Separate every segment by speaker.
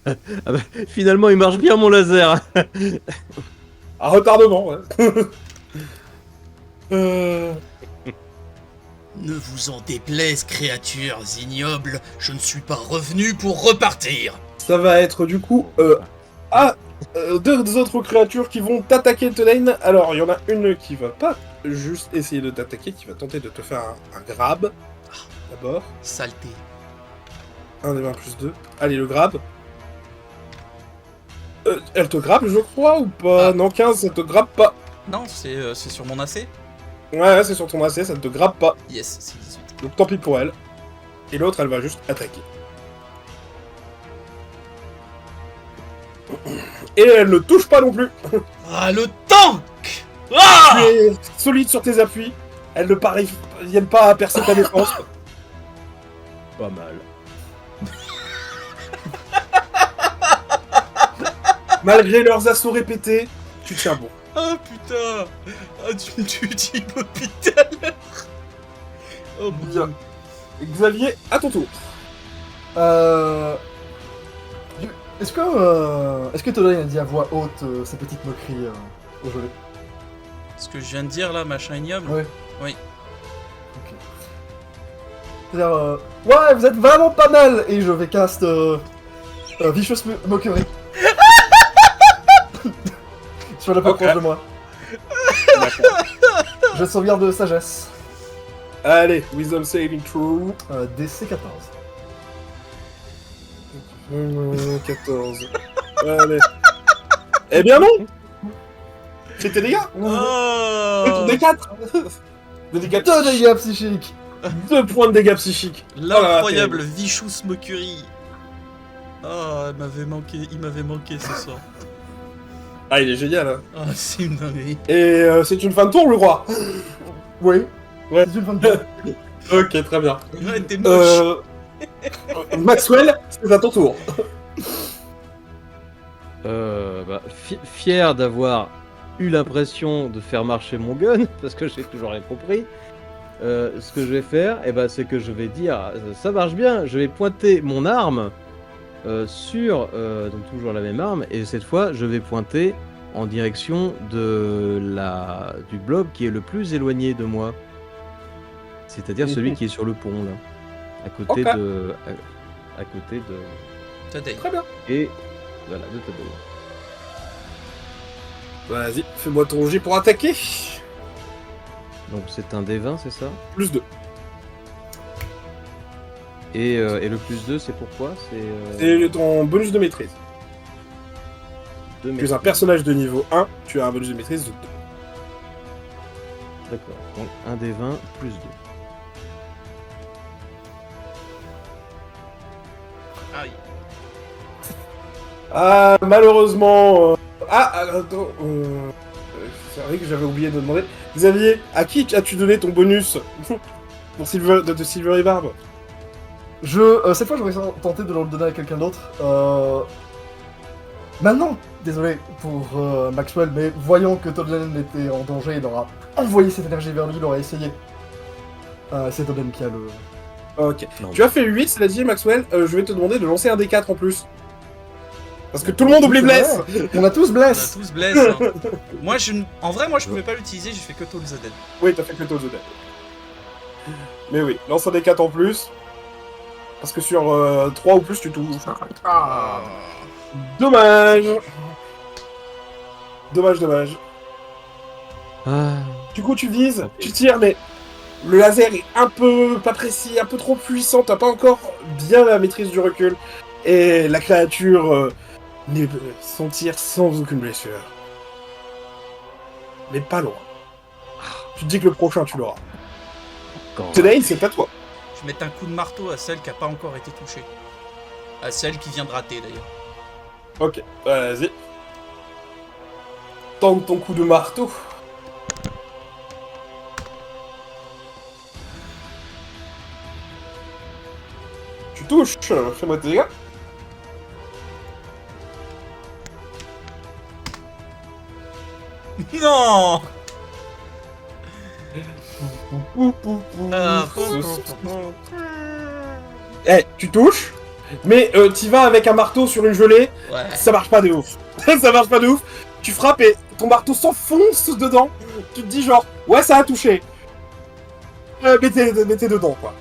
Speaker 1: Ah bah, finalement, il marche bien mon laser.
Speaker 2: À retardement, ouais. euh...
Speaker 3: Ne vous en déplaise, créatures ignobles, je ne suis pas revenu pour repartir.
Speaker 2: Ça va être du coup deux autres créatures qui vont t'attaquer, Tolaine. Alors, il y en a une qui va pas juste essayer de t'attaquer, qui va tenter de te faire un grab. D'abord.
Speaker 3: Saleté.
Speaker 2: 1 des 20 plus 2. Allez, le grab. Elle te grabe, je crois, ou pas?
Speaker 3: Ah.
Speaker 2: Non, 15, ça te grabe pas.
Speaker 3: Non, c'est sur mon AC.
Speaker 2: Ouais, c'est sur ton AC, ça ne te grabe pas.
Speaker 3: Yes, c'est 18.
Speaker 2: Donc tant pis pour elle. Et l'autre, elle va juste attaquer. Et elle ne touche pas non plus.
Speaker 3: Ah, le tank. Ah.
Speaker 2: Tu es solide sur tes appuis. Elles ne parviennent pas à percer ta défense.
Speaker 1: Pas mal.
Speaker 2: Malgré leurs assauts répétés, tu tiens bon.
Speaker 3: Ah putain. Ah, tu dis hôpital. Oh mon dieu.
Speaker 2: Xavier, à ton tour.
Speaker 4: Est-ce que Tolai a dit à voix haute ces petites moqueries au gelé?
Speaker 3: Ce que je viens de dire là, machin ignoble.
Speaker 4: Oui.
Speaker 3: Oui.
Speaker 4: Ok. C'est-à-dire, ouais, vous êtes vraiment pas mal! Et je vais cast Vicious Mockery. Sur la plus
Speaker 2: Ok.
Speaker 4: proche de moi. Je sauvegarde de sagesse.
Speaker 2: Allez, Wisdom Saving Throw.
Speaker 4: DC 14.
Speaker 2: 14. Allez. Eh bien non. C'est tes dégâts.
Speaker 3: Oh.
Speaker 2: Ton D4. Des dégâts
Speaker 4: 2 dégâts psychiques!
Speaker 2: 2 points de dégâts psychiques.
Speaker 3: L'incroyable Vicious Mockery. Oh, il m'avait manqué ce soir.
Speaker 2: Ah, il est génial, hein.
Speaker 3: Ah, c'est une dinguerie.
Speaker 2: Et c'est une fin de tour, le roi.
Speaker 4: Oui.
Speaker 2: Ouais.
Speaker 4: C'est une fin de tour.
Speaker 2: Ok, très bien.
Speaker 3: Ouais, t'es moche.
Speaker 2: Maxwell, c'est à ton tour.
Speaker 1: Fier d'avoir eu l'impression de faire marcher mon gun, parce que j'ai toujours rien compris. Ce que je vais faire, c'est que je vais dire, ça marche bien, je vais pointer mon arme sur, donc toujours la même arme, et cette fois, je vais pointer en direction du blob qui est le plus éloigné de moi. C'est-à-dire celui qui est sur le pont, là. À côté
Speaker 2: Ok.
Speaker 1: à côté de...
Speaker 3: Today.
Speaker 2: Très bien.
Speaker 1: Et voilà, de Today.
Speaker 2: Vas-y, fais-moi ton jet pour attaquer.
Speaker 1: Donc c'est un D20, c'est ça?
Speaker 2: Plus 2.
Speaker 1: Et le plus 2, c'est pourquoi?
Speaker 2: C'est ton bonus de maîtrise.
Speaker 1: Deux
Speaker 2: Tu es un
Speaker 1: maîtrises.
Speaker 2: personnage de niveau 1, tu as un bonus de maîtrise de 2.
Speaker 1: D'accord, donc un D20 plus 2.
Speaker 3: Aïe.
Speaker 2: Ah, malheureusement... attends... c'est vrai que j'avais oublié de demander. Xavier, à qui as-tu donné ton bonus pour de Silver et Barbe?
Speaker 4: Cette fois, j'aurais tenté de le donner à quelqu'un d'autre. Maintenant, désolé pour Maxwell, mais voyant que Todlen était en danger, il aura envoyé cette énergie vers lui, il aura essayé. C'est Todlen qui a le...
Speaker 2: Ok.
Speaker 1: Non.
Speaker 2: Tu as fait 8, cela dit, Maxwell. Je vais te demander de lancer un D4 en plus. Parce que tout le monde oublie
Speaker 4: Oui, c'est
Speaker 2: Bless.
Speaker 4: vrai. On a tous
Speaker 3: On a
Speaker 4: Bless.
Speaker 3: tous bless. Hein. En vrai, moi, je pouvais pas l'utiliser, j'ai fait que Toll the Dead.
Speaker 2: Oui, t'as fait que Toll the Dead. Mais oui, lance un D4 en plus. Parce que sur 3 ou plus, tu touches.
Speaker 3: Ah.
Speaker 2: Dommage. Dommage.
Speaker 1: Ah,
Speaker 2: Du coup, tu vises, tu tires, mais le laser est un peu pas précis, un peu trop puissant. T'as pas encore bien la maîtrise du recul. Et la créature s'en tire sans aucune blessure. Mais pas loin. Tu te dis que le prochain, tu l'auras.
Speaker 1: quand...
Speaker 2: Today, c'est à toi.
Speaker 3: Je vais mettre un coup de marteau à celle qui a pas encore été touchée. À celle qui vient de rater d'ailleurs.
Speaker 2: Ok, vas-y. Tente ton coup de marteau. Tu touches, fais-moi tes dégâts.
Speaker 3: Non.
Speaker 2: Eh, tu touches, Mais t'y vas avec un marteau sur une gelée,
Speaker 3: Ouais.
Speaker 2: ça marche pas de ouf. Ça marche pas de ouf. Tu frappes et ton marteau s'enfonce dedans. Tu te dis genre, ouais, ça a touché. Mettez dedans, quoi.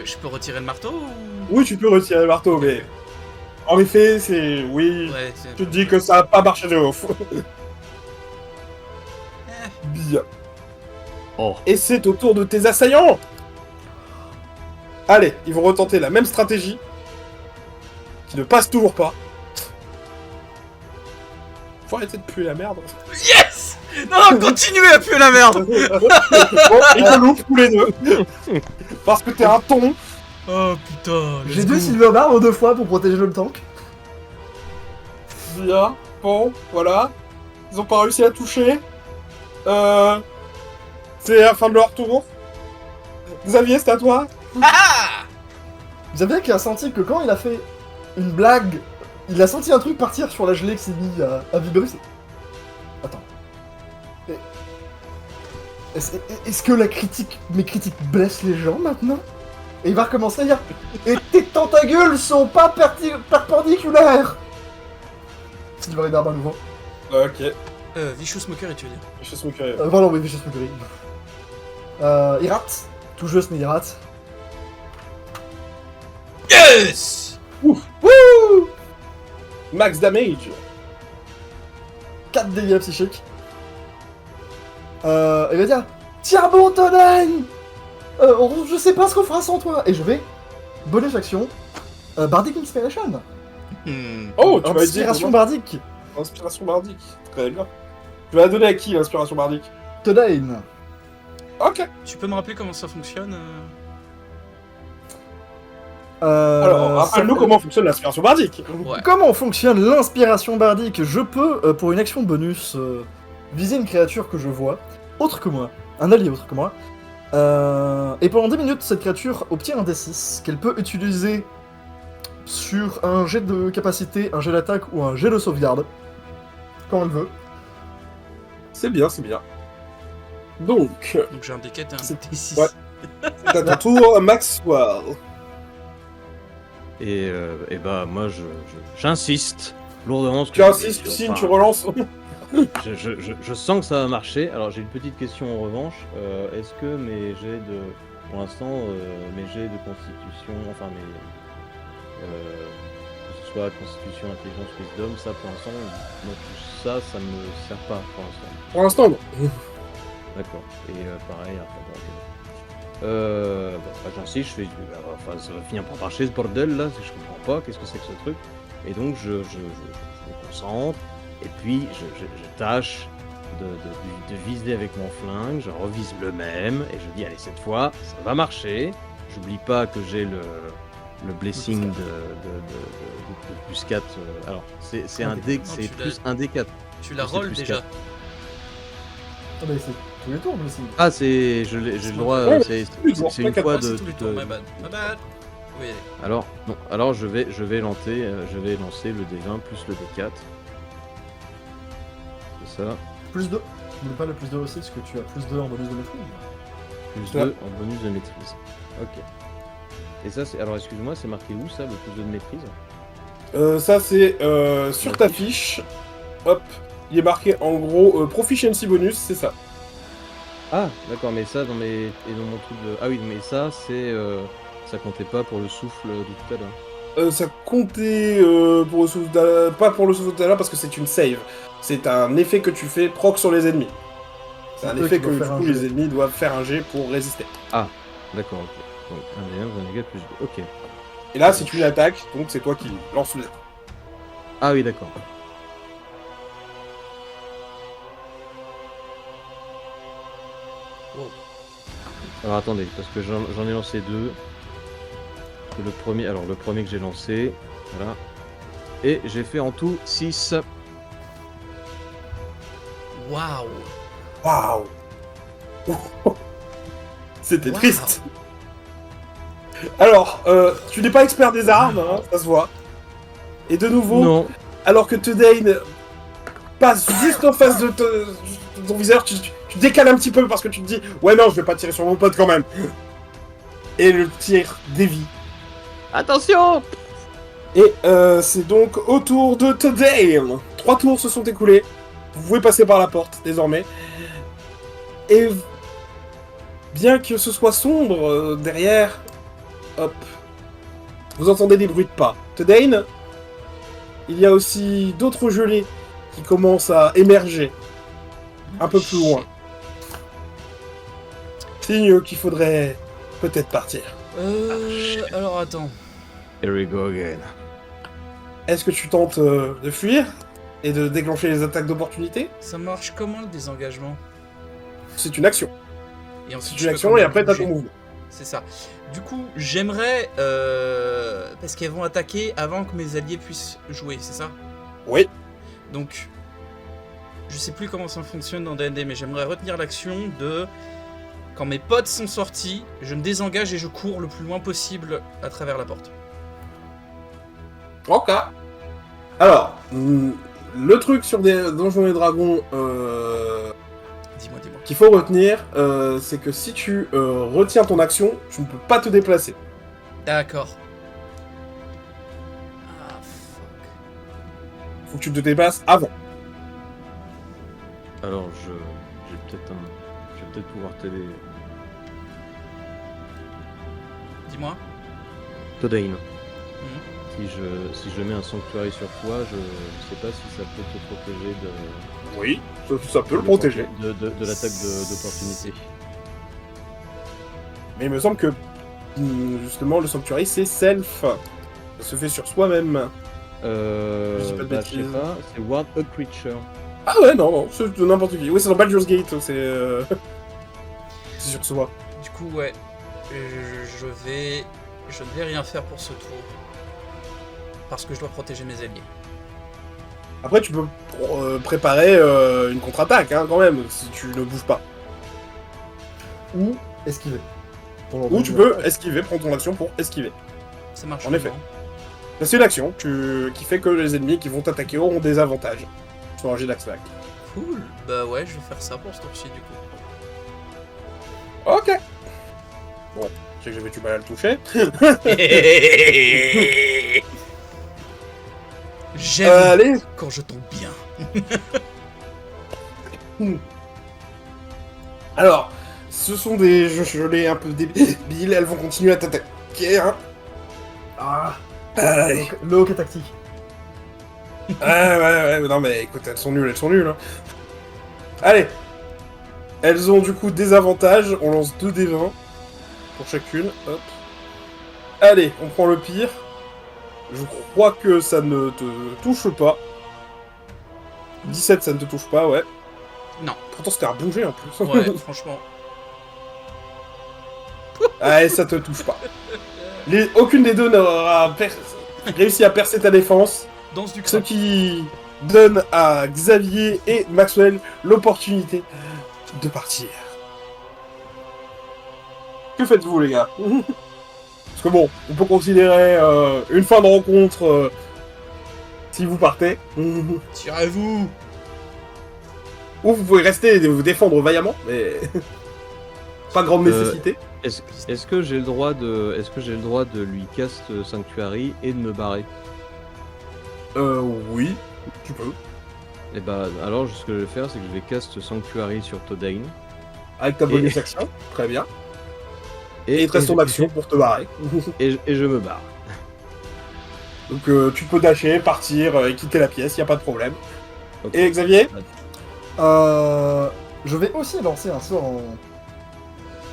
Speaker 3: Je peux retirer le marteau ou...
Speaker 2: Oui, tu peux retirer le marteau, mais... En effet, c'est... Oui,
Speaker 3: Ouais,
Speaker 2: tu te dis que ça a pas marché de ouf. Bien.
Speaker 1: Oh.
Speaker 2: Et c'est au tour de tes assaillants. Allez, ils vont retenter la même stratégie. Qui ne passe toujours pas. Faut arrêter de puer la merde.
Speaker 3: Yes. Non, continuez à puer la merde.
Speaker 2: Bon, ils te loupent tous les deux. Parce que t'es un ton.
Speaker 3: Oh putain.
Speaker 4: J'ai 2 Silver Barb 2 fois pour protéger le tank.
Speaker 2: Bien. Bon, voilà. Ils ont pas réussi à toucher. C'est la fin de leur tour. Xavier, c'est à toi.
Speaker 3: Ah.
Speaker 4: Xavier qui a senti que quand il a fait une blague, il a senti un truc partir sur la gelée qui s'est mis à vibrer. Attends. Est-ce que mes critiques blessent les gens maintenant? Et il va recommencer à dire et tes tentacules sont pas perpendiculaires. Silver Barb à nouveau.
Speaker 2: Ok.
Speaker 3: Vicious Mockery, tu veux dire?
Speaker 2: Je suis curieux.
Speaker 4: Pardon, oui, Vicious Mockery. Il rate. Tout juste, mais il rate.
Speaker 3: Yes.
Speaker 2: Wouh. Max damage.
Speaker 4: 4 dégâts psychiques. Il va dire tiens bon, Tonen, je sais pas ce qu'on fera sans toi. Et je vais, bonus action, Bardic Inspiration.
Speaker 2: Oh, tu m'as dit...
Speaker 4: Inspiration bardique.
Speaker 2: Inspiration bardique. Très bien. Tu vas la donner à qui, l'inspiration bardique?
Speaker 4: Tonen.
Speaker 2: Ok.
Speaker 3: Tu peux me rappeler comment ça fonctionne
Speaker 2: Alors, rappelle-nous comment fonctionne l'inspiration bardique.
Speaker 3: Ouais.
Speaker 4: Comment fonctionne l'inspiration bardique? Je peux, pour une action bonus, viser une créature que je vois, autre que moi, un allié autre que moi, et pendant 10 minutes, cette créature obtient un D6 qu'elle peut utiliser sur un jet de capacité, un jet d'attaque ou un jet de sauvegarde, quand elle veut.
Speaker 2: C'est bien, c'est bien. Donc,
Speaker 3: Donc j'ai un D4 et un
Speaker 2: C'est-
Speaker 3: D6.
Speaker 2: ouais. c'est à ton tour, Maxwell.
Speaker 1: Et bah moi j'insiste lourdement. Parce que
Speaker 2: Tu insistes, tu signes, tu relances.
Speaker 1: je sens que ça va marcher. Alors j'ai une petite question en revanche. Est-ce que mes jets de... Pour l'instant, mes jets de constitution, enfin mes... que ce soit constitution, intelligence, wisdom, ça pour l'instant, moi, tout ça, ça me sert pas pour l'instant.
Speaker 2: Pour l'instant, non.
Speaker 1: D'accord. Et pareil, après, bon, j'insiste, je fais... Enfin, ça va finir par marcher ce bordel là, je comprends pas, qu'est-ce que c'est que ce truc. Et donc je me concentre, et puis je tâche de viser avec mon flingue, je revise le même, et je dis allez cette fois, ça va marcher. J'oublie pas que j'ai le blessing de plus 4. Alors c'est un D, c'est
Speaker 3: tu l'as-
Speaker 1: plus un D4.
Speaker 3: Tu la
Speaker 1: C'est
Speaker 3: rolls
Speaker 1: plus
Speaker 3: déjà.
Speaker 1: 4.
Speaker 4: Ah bah c'est tous les tours, blessing.
Speaker 1: Ah j'ai le droit,
Speaker 2: Ouais,
Speaker 1: c'est
Speaker 2: plus, bon,
Speaker 1: une
Speaker 2: pas
Speaker 1: fois
Speaker 3: Ouais, c'est
Speaker 1: de...
Speaker 3: tous les tours, my bad. My bad. Oui, allez.
Speaker 1: Alors, non, alors je vais lancer le D20 plus le D4. C'est ça,
Speaker 4: Plus 2. N'oublie pas le plus 2 aussi, parce que tu as plus 2 en bonus de maîtrise.
Speaker 1: plus 2 en bonus de maîtrise. Ok. Et ça, c'est... Alors, excuse-moi, c'est marqué où ça, le plus 2 de maîtrise?
Speaker 2: Ça, c'est sur ta fiche. Hop. Il est marqué en gros Proficiency bonus, c'est ça.
Speaker 1: Ah, d'accord, mais ça, dans mes... Et dans mon truc de... Ah oui, mais ça, c'est... Ça comptait pas pour le souffle de tout à l'heure.
Speaker 2: Ça comptait pour le souffle pas pour le souffle de là parce que c'est une save. C'est un effet que tu fais proc sur les ennemis. C'est un
Speaker 4: eux
Speaker 2: effet
Speaker 4: qui
Speaker 2: que
Speaker 4: doivent
Speaker 2: du
Speaker 4: faire un
Speaker 2: coup
Speaker 4: jet.
Speaker 2: les ennemis doivent faire un jet pour résister.
Speaker 1: D'accord, ok. Donc, 1 D1, 1 dégâts plus 2. Ok.
Speaker 2: Et là c'est une attaque, donc c'est toi qui lance le dé.
Speaker 1: Ah oui, d'accord.
Speaker 3: Wow.
Speaker 1: Alors attendez, parce que j'en ai lancé 2. Le premier que j'ai lancé, voilà. Et j'ai fait en tout 6.
Speaker 3: Waouh.
Speaker 2: Waouh. C'était
Speaker 3: Wow.
Speaker 2: triste. Alors, tu n'es pas expert des armes, hein, ça se voit. Et de nouveau,
Speaker 1: Non.
Speaker 2: alors que Tedane passe juste en face de ton viseur, tu décales un petit peu parce que tu te dis ouais non, je vais pas tirer sur mon pote quand même. Et le tir dévie.
Speaker 1: Attention!
Speaker 2: Et c'est donc au tour de Todale. 3 tours se sont écoulés. Vous pouvez passer par la porte désormais. Et bien que ce soit sombre derrière, hop, vous entendez des bruits de pas. Todane, il y a aussi d'autres gelées qui commencent à émerger un peu plus loin. Signe qu'il faudrait peut-être partir.
Speaker 3: Alors attends.
Speaker 1: Here we go again.
Speaker 2: Est-ce que tu tentes de fuir et de déclencher les attaques d'opportunité?
Speaker 3: Ça marche comment le désengagement?
Speaker 2: C'est une action.
Speaker 3: Et ensuite,
Speaker 2: C'est une action et après t'as ton mouvement.
Speaker 3: C'est ça. Du coup, j'aimerais... parce qu'elles vont attaquer avant que mes alliés puissent jouer, c'est ça?
Speaker 2: Oui.
Speaker 3: Donc, je sais plus comment ça fonctionne dans D&D, mais j'aimerais retenir l'action de... Quand mes potes sont sortis, je me désengage et je cours le plus loin possible à travers la porte.
Speaker 2: Ok. Alors, le truc sur des Donjons et Dragons
Speaker 3: Dis-moi.
Speaker 2: qu'il faut retenir, c'est que si tu retiens ton action, tu ne peux pas te déplacer.
Speaker 3: D'accord. Ah, fuck.
Speaker 2: Faut que tu te déplaces avant.
Speaker 1: Alors, je vais peut-être pouvoir t'aider.
Speaker 3: Dis-moi.
Speaker 1: Todane. Si je mets un sanctuaire sur toi, je sais pas si ça peut te protéger de...
Speaker 2: Oui, ça peut le protéger.
Speaker 1: De l'attaque d'opportunité.
Speaker 2: Mais il me semble que, justement, le sanctuary, c'est self. Ça se fait sur soi-même. dis pas de
Speaker 1: Je sais
Speaker 2: bêtises.
Speaker 1: pas, c'est Ward a Creature.
Speaker 2: Ah ouais, non, c'est de n'importe qui. Oui, c'est dans Baldur's Gate, c'est... c'est sur soi.
Speaker 3: Du coup, ouais. Je ne vais rien faire pour ce tour. Parce que je dois protéger mes alliés.
Speaker 2: Après, tu peux préparer une contre-attaque, hein, quand même, si tu ne bouges pas.
Speaker 4: Ou esquiver.
Speaker 2: Ou tu peux esquiver, prendre ton action pour esquiver.
Speaker 3: Ça marche
Speaker 2: En effet.
Speaker 3: comment?
Speaker 2: Là, c'est une action qui fait que les ennemis qui vont t'attaquer auront des avantages sur un jet d'attaque.
Speaker 3: Cool. Bah ouais, je vais faire ça pour ce tour-ci, du coup.
Speaker 2: Ok. Bon, je sais que j'avais du mal à le toucher.
Speaker 3: J'aime
Speaker 2: Allez.
Speaker 3: quand je tombe bien.
Speaker 2: Alors, ce sont des gelées un peu débiles, elles vont continuer à t'attaquer, hein.
Speaker 4: Ah,
Speaker 2: Allez.
Speaker 4: le hockey tactique.
Speaker 2: Ouais, non mais écoute, elles sont nulles, hein. Allez. Elles ont du coup des avantages, on lance 2 des 20 pour chacune, hop. Allez, on prend le pire. Je crois que ça ne te touche pas. 17, ça ne te touche pas, ouais.
Speaker 3: Non.
Speaker 2: Pourtant, c'était un bon jet en plus.
Speaker 3: Ouais, franchement.
Speaker 2: Allez, ça te touche pas. Aucune des deux n'aura réussi à percer ta défense.
Speaker 3: Danse du
Speaker 2: Ce
Speaker 3: crabe.
Speaker 2: qui donne à Xavier et Maxwell l'opportunité de partir. Que faites-vous, les gars? Parce que bon, on peut considérer une fin de rencontre si vous partez.
Speaker 3: Tirez-vous.
Speaker 2: Ou vous pouvez rester et vous défendre vaillamment, mais pas grande nécessité.
Speaker 1: Est-ce que j'ai le droit de lui cast Sanctuary et de me barrer?
Speaker 2: Oui, tu peux.
Speaker 1: Et bah alors ce que je vais faire, c'est que je vais cast Sanctuary sur Todane.
Speaker 2: Avec ta bonus action, très bien. Et il te reste ton action pour te barrer.
Speaker 1: Et je me barre.
Speaker 2: Donc tu peux dasher, partir et quitter la pièce, y a pas de problème.
Speaker 1: Ok.
Speaker 2: Et Xavier?
Speaker 4: Je vais aussi lancer un sort en...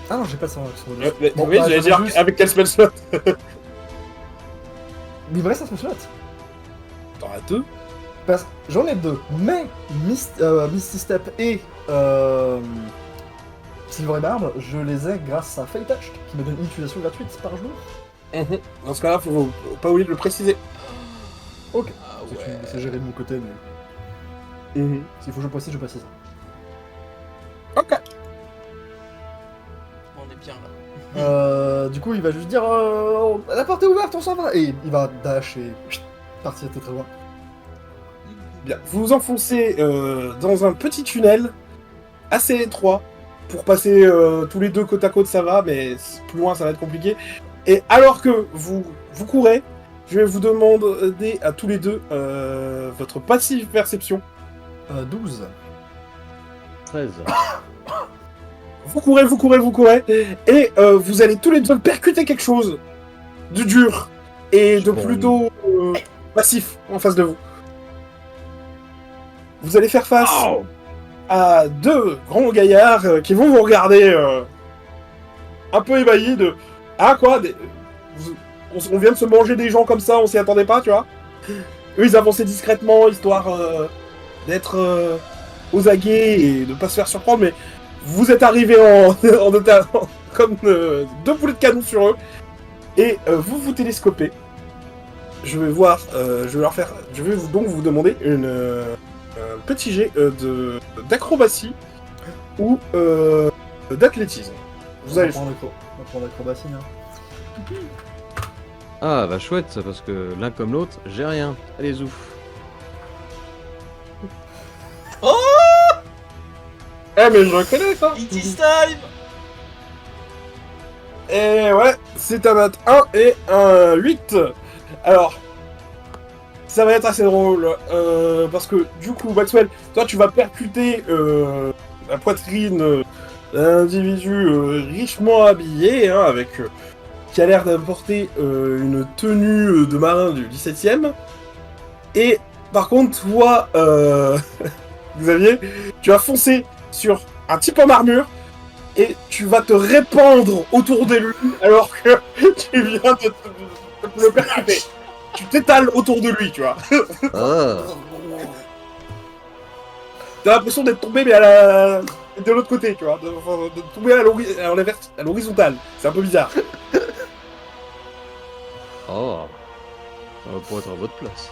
Speaker 4: Ah non, j'ai pas de sort en bonus. Bon,
Speaker 2: Oui,
Speaker 4: bah,
Speaker 2: j'allais
Speaker 4: j'avais
Speaker 2: dire
Speaker 4: juste-
Speaker 2: avec quel spell slot?
Speaker 4: Il me reste un spell slot.
Speaker 2: T'en as 2?
Speaker 4: Parce que j'en ai 2, mais Misty Step et Silver et Barbe, je les ai grâce à Fate Touch, qui me donne une utilisation gratuite par jour.
Speaker 2: Dans ce cas-là, faut pas oublier de le préciser.
Speaker 4: Ok.
Speaker 3: Ah
Speaker 4: C'est
Speaker 3: ouais.
Speaker 4: c'est géré de mon côté, mais s'il faut que je précise, je précise.
Speaker 2: Ok.
Speaker 3: On est bien là.
Speaker 4: Du coup, il va juste dire la porte est ouverte, on s'en va. Et il va dash et partir très très loin.
Speaker 2: Bien. Vous vous enfoncez dans un petit tunnel assez étroit pour passer tous les deux côte à côte, ça va, mais plus loin, ça va être compliqué. Et alors que vous courez, je vais vous demander à tous les deux votre passive perception.
Speaker 4: 12.
Speaker 1: 13.
Speaker 2: Vous courez, et vous allez tous les deux percuter quelque chose de dur et de plutôt passif en face de vous. Vous allez faire face à deux grands gaillards qui vont vous regarder un peu ébahis de « Ah quoi on vient de se manger des gens comme ça, on s'y attendait pas, tu vois ?» Eux, ils avançaient discrètement, histoire d'être aux aguets et de pas se faire surprendre, mais vous êtes arrivés comme deux poulets de canon sur eux, et vous télescopez. Je vais donc vous demander un petit jet d'acrobatie ou d'athlétisme. Vous allez
Speaker 4: On va prendre l'acrobatie, hein.
Speaker 1: Ah bah chouette ça, parce que l'un comme l'autre, j'ai rien. Allez zouf.
Speaker 2: Eh mais je reconnais ça.
Speaker 3: It is time.
Speaker 2: Et ouais, c'est un nat 1 et un 8. Alors, ça va être assez drôle, parce que du coup, Maxwell, toi tu vas percuter la poitrine d'un individu richement habillé, hein, qui a l'air d'apporter une tenue de marin du 17e. Et par contre, toi, Xavier, tu vas foncer sur un type en armure et tu vas te répandre autour de lui alors que tu viens de le percuter. Tu t'étales autour de lui, tu vois.
Speaker 1: Ah.
Speaker 2: T'as l'impression d'être tombé mais de l'autre côté, tu vois, de tomber à l'horizontale. C'est un peu bizarre.
Speaker 1: Oh. Ça va pouvoir être à votre place.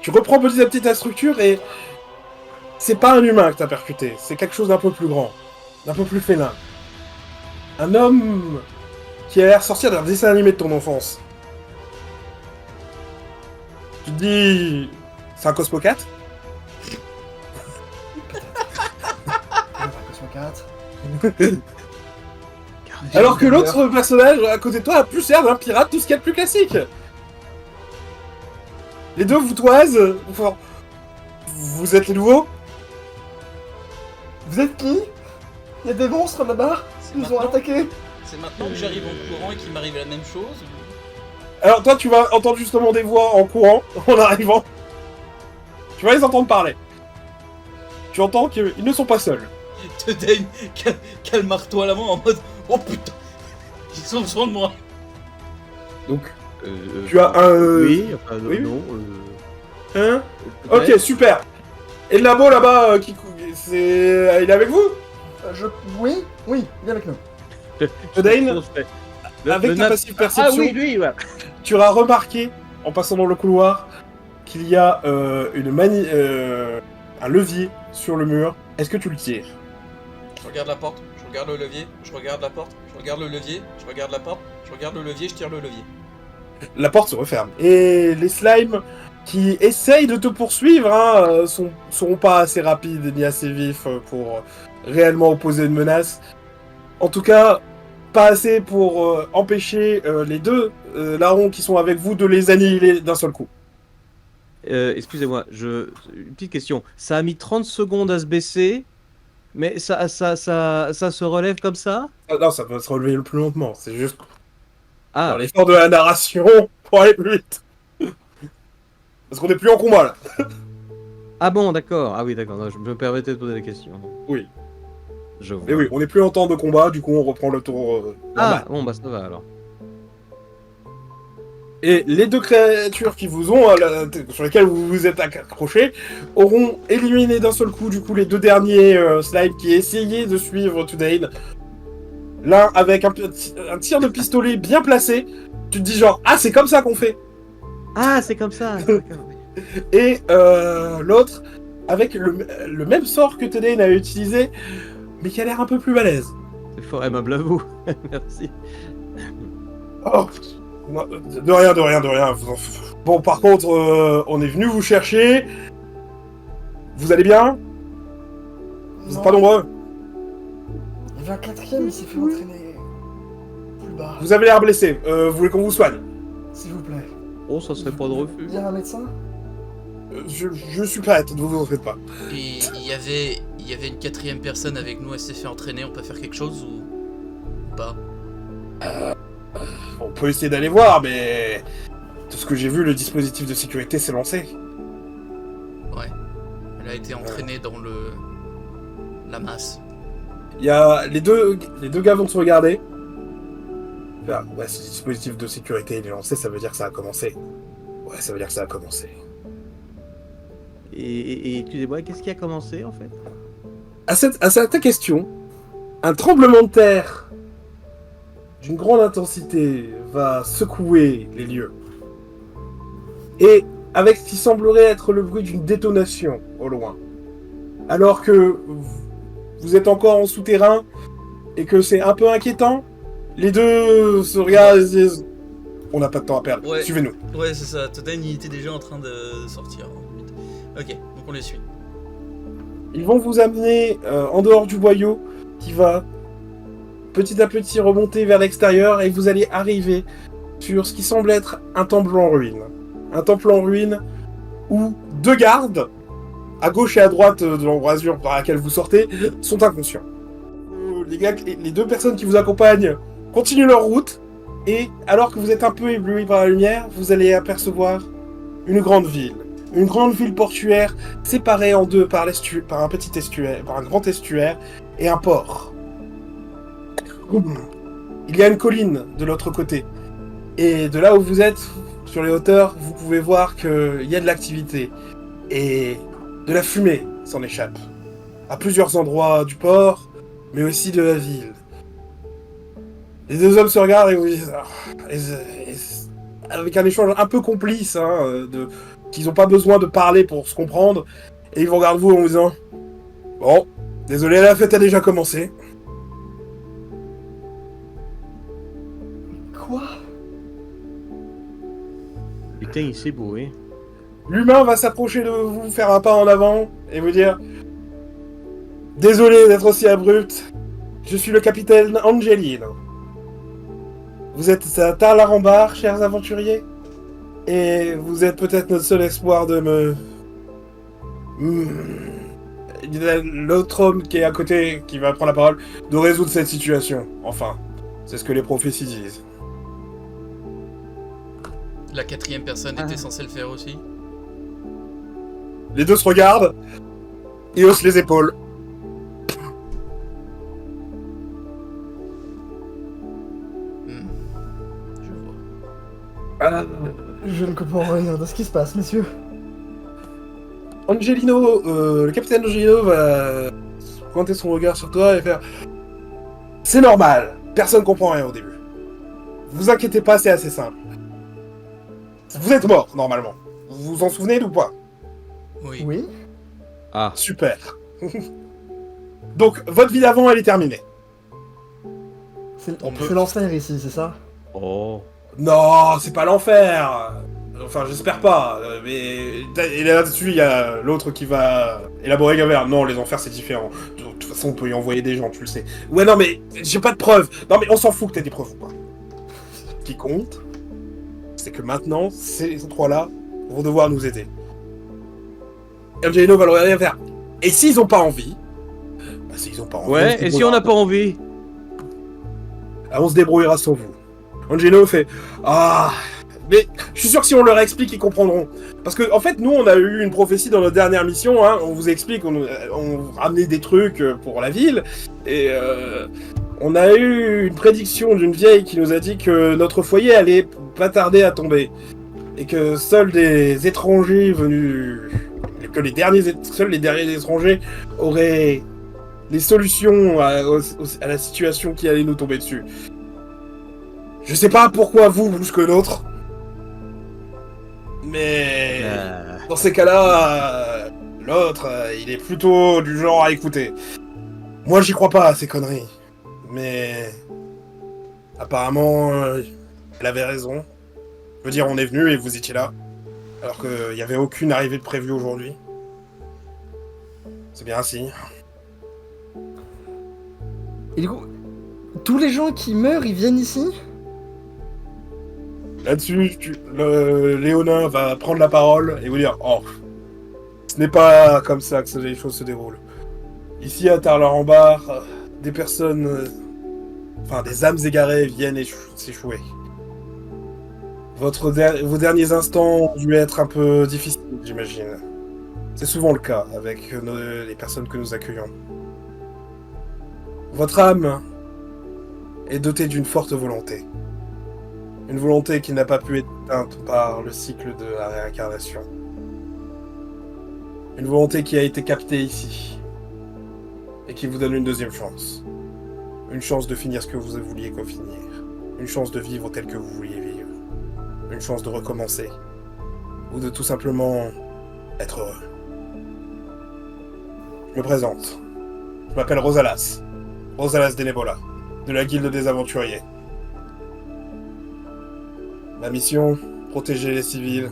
Speaker 2: Tu reprends petit à petit ta structure et c'est pas un humain que t'as percuté, c'est quelque chose d'un peu plus grand, d'un peu plus félin. Un homme qui a l'air sortir d'un dessin animé de ton enfance. Tu te dis... C'est un Cosmo 4 ? Alors que l'autre personnage à côté de toi a plus l'air d'un pirate, tout ce qu'il y a de plus classique. Les deux vous toisent. Vous êtes les nouveaux ?
Speaker 4: Vous êtes qui? Il y a des monstres là-bas qui nous ont attaqués.
Speaker 3: C'est maintenant que j'arrive en courant et qu'il m'arrive la même chose
Speaker 2: Alors toi tu vas entendre justement des voix en courant, en arrivant. Tu vas les entendre parler. Tu entends qu'ils ne sont pas seuls.
Speaker 3: Dane, calme-toi la main en mode « Oh putain, ils ont besoin de moi !»
Speaker 2: Donc, tu as un...
Speaker 1: Oui, enfin,
Speaker 2: oui.
Speaker 1: non.
Speaker 2: Hein ? Ok, super. Et le labo là-bas, il est avec vous ?
Speaker 4: Oui, il est avec nous.
Speaker 2: Dane, avec ta passive perception,
Speaker 1: Ah oui, lui, ouais.
Speaker 2: tu auras remarqué, en passant dans le couloir, qu'il y a un levier sur le mur. Est-ce que tu le tires ?
Speaker 3: Je regarde la porte, je regarde le levier, je regarde la porte, je regarde le levier, je regarde la porte, je regarde le levier, je tire le levier.
Speaker 2: La porte se referme. Et les slimes qui essayent de te poursuivre seront pas assez rapides ni assez vifs pour réellement opposer une menace. En tout cas, pas assez pour empêcher les deux larrons qui sont avec vous de les annihiler d'un seul coup.
Speaker 1: Excusez-moi, une petite question. Ça a mis 30 secondes à se baisser, mais ça se relève comme ça?
Speaker 2: Non, ça va se relever le plus lentement. C'est juste
Speaker 1: Ah,
Speaker 2: dans l'effort de la narration pour aller plus vite. Parce qu'on est plus en combat là.
Speaker 1: ah bon, d'accord. Ah oui, d'accord. Non, je me permettais de poser des questions.
Speaker 2: Oui.
Speaker 1: Je vois.
Speaker 2: Et oui, on est plus en temps de combat, du coup on reprend le tour normal.
Speaker 1: Ah, bon, bah ça va alors.
Speaker 2: Et les deux créatures qui vous ont, sur lesquelles vous vous êtes accrochés, auront éliminé d'un seul coup, du coup, les deux derniers slimes qui essayaient de suivre Tudane. L'un avec un tir de pistolet bien placé. Tu te dis genre, ah, c'est comme ça qu'on fait.
Speaker 1: Ah, c'est comme ça. D'accord.
Speaker 2: Et l'autre avec le même sort que Tudane a utilisé, mais qui a l'air un peu plus balèze.
Speaker 1: C'est fort aimable à vous. Merci.
Speaker 2: Oh, de rien. Bon, par contre, on est venu vous chercher. Vous allez bien ? Vous êtes pas nombreux.
Speaker 4: Il y avait un quatrième, il s'est fait entraîner plus bas.
Speaker 2: Vous avez l'air blessé. Vous voulez qu'on vous soigne?
Speaker 4: S'il vous plaît.
Speaker 1: Oh, ça serait pas de refus.
Speaker 4: Il y a un médecin?
Speaker 2: Je suis prête, ne vous en faites pas.
Speaker 3: Et il y avait une quatrième personne avec nous, elle s'est fait entraîner, on peut faire quelque chose ou pas?
Speaker 2: On peut essayer d'aller voir, mais... De ce que j'ai vu, le dispositif de sécurité s'est lancé.
Speaker 3: Ouais. Elle a été entraînée dans la masse.
Speaker 2: Il y a... Les deux gars vont se regarder. Enfin, ouais, ce dispositif de sécurité il est lancé, ça veut dire que ça a commencé. Ouais, ça veut dire que ça a commencé.
Speaker 1: Et excusez-moi, qu'est-ce qui a commencé en fait?
Speaker 2: À ta question, un tremblement de terre d'une grande intensité va secouer les lieux. Et avec ce qui semblerait être le bruit d'une détonation au loin. Alors que vous êtes encore en souterrain et que c'est un peu inquiétant, les deux se regardent et se disent « On n'a pas de temps à perdre,
Speaker 3: Ouais.
Speaker 2: suivez-nous ».
Speaker 3: Ouais, c'est ça. Toten, il était déjà en train de sortir. Ok, donc on les suit.
Speaker 2: Ils vont vous amener en dehors du boyau qui va petit à petit remonter vers l'extérieur et vous allez arriver sur ce qui semble être un temple en ruine. Un temple en ruine où deux gardes, à gauche et à droite de l'embrasure par laquelle vous sortez, sont inconscients. Les deux personnes qui vous accompagnent continuent leur route et alors que vous êtes un peu ébloui par la lumière, vous allez apercevoir une grande ville. Une grande ville portuaire séparée en deux par un petit estuaire, par un grand estuaire et un port. Il y a une colline de l'autre côté. Et de là où vous êtes, sur les hauteurs, vous pouvez voir qu'il y a de l'activité. Et de la fumée s'en échappe. À plusieurs endroits du port, mais aussi de la ville. Les deux hommes se regardent et vous disent... avec un échange un peu complice, qu'ils n'ont pas besoin de parler pour se comprendre. Et ils vous regardent vous en vous disant... Bon, désolé, la fête a déjà commencé.
Speaker 4: Quoi?
Speaker 1: Putain, il s'est bourré.
Speaker 2: L'humain va s'approcher de vous, faire un pas en avant, et vous dire... Désolé d'être aussi abrupt. Je suis le capitaine Angelino. Vous êtes à Tarlarambar, chers aventuriers. Et vous êtes peut-être notre seul espoir de me... L'autre homme qui est à côté, qui va prendre la parole, de résoudre cette situation. Enfin, c'est ce que les prophéties disent.
Speaker 3: La quatrième personne était censée le faire aussi.
Speaker 2: Les deux se regardent et haussent les épaules.
Speaker 3: Je vois.
Speaker 4: Je ne comprends rien de ce qui se passe, messieurs.
Speaker 2: Angelino, le capitaine Angelino va pointer son regard sur toi et faire... C'est normal, personne comprend rien au début. Vous inquiétez pas, c'est assez simple. Vous êtes mort, normalement. Vous vous en souvenez ou pas?
Speaker 3: Oui.
Speaker 4: Oui.
Speaker 1: Ah,
Speaker 2: Super. Donc, votre vie d'avant, elle est terminée.
Speaker 4: C'est
Speaker 2: On peut-
Speaker 4: l'enfer ici, c'est ça?
Speaker 1: oh.
Speaker 2: Non, c'est pas l'enfer. Enfin, j'espère pas. Mais et là-dessus, il y a l'autre qui va élaborer Gavert. Non, les enfers, c'est différent. De toute façon, on peut y envoyer des gens, tu le sais. Ouais, non, mais j'ai pas de preuves. Non, mais on s'en fout que t'aies des preuves ou pas. Ce qui compte, c'est que maintenant, ces trois-là vont devoir nous aider. Angelino va le regarder et faire. Et s'ils ont pas envie? Bah, s'ils ont pas envie.
Speaker 1: Ouais, et si on n'a pas envie?
Speaker 2: Ah, on se débrouillera sans vous. Angelino fait ah, mais je suis sûr que si on leur explique, ils comprendront. Parce que en fait, nous, on a eu une prophétie dans notre dernière mission. Hein, on vous explique, on ramenait des trucs pour la ville, et on a eu une prédiction d'une vieille qui nous a dit que notre foyer allait pas tarder à tomber, et que seuls des étrangers venus, que seuls les derniers étrangers auraient les solutions à la situation qui allait nous tomber dessus. Je sais pas pourquoi vous plus que l'autre, mais dans ces cas-là, l'autre, il est plutôt du genre à écouter. Moi, j'y crois pas à ces conneries, mais apparemment, elle avait raison. Je veux dire, on est venu et vous étiez là, alors qu'il n'y avait aucune arrivée de prévue aujourd'hui. C'est bien ainsi.
Speaker 4: Et du coup, tous les gens qui meurent, ils viennent ici?
Speaker 2: Là-dessus, Léonin va prendre la parole et vous dire oh, ce n'est pas comme ça que les choses se déroulent. Ici, à Tarlarambar, des personnes, enfin des âmes égarées viennent s'échouer. Vos derniers instants ont dû être un peu difficiles, j'imagine. C'est souvent le cas avec les personnes que nous accueillons. Votre âme est dotée d'une forte volonté. Une volonté qui n'a pas pu être éteinte par le cycle de la réincarnation. Une volonté qui a été captée ici. Et qui vous donne une deuxième chance. Une chance de finir ce que vous vouliez finir. Une chance de vivre tel que vous vouliez vivre. Une chance de recommencer. Ou de tout simplement être heureux. Je me présente. Je m'appelle Rosalas. Rosalas Denebola, de la Guilde des Aventuriers. Ma mission, protéger les civils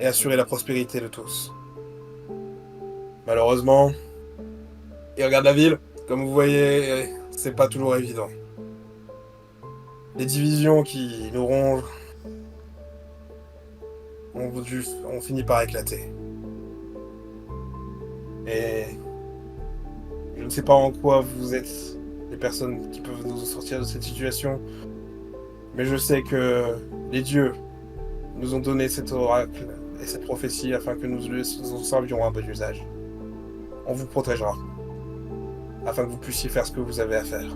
Speaker 2: et assurer la prospérité de tous. Malheureusement, ils regardent la ville, comme vous voyez, c'est pas toujours évident. Les divisions qui nous rongent ont fini par éclater. Et je ne sais pas en quoi vous êtes les personnes qui peuvent nous sortir de cette situation, mais je sais que les dieux nous ont donné cet oracle et cette prophétie afin que nous en servions à bon usage. On vous protégera, afin que vous puissiez faire ce que vous avez à faire.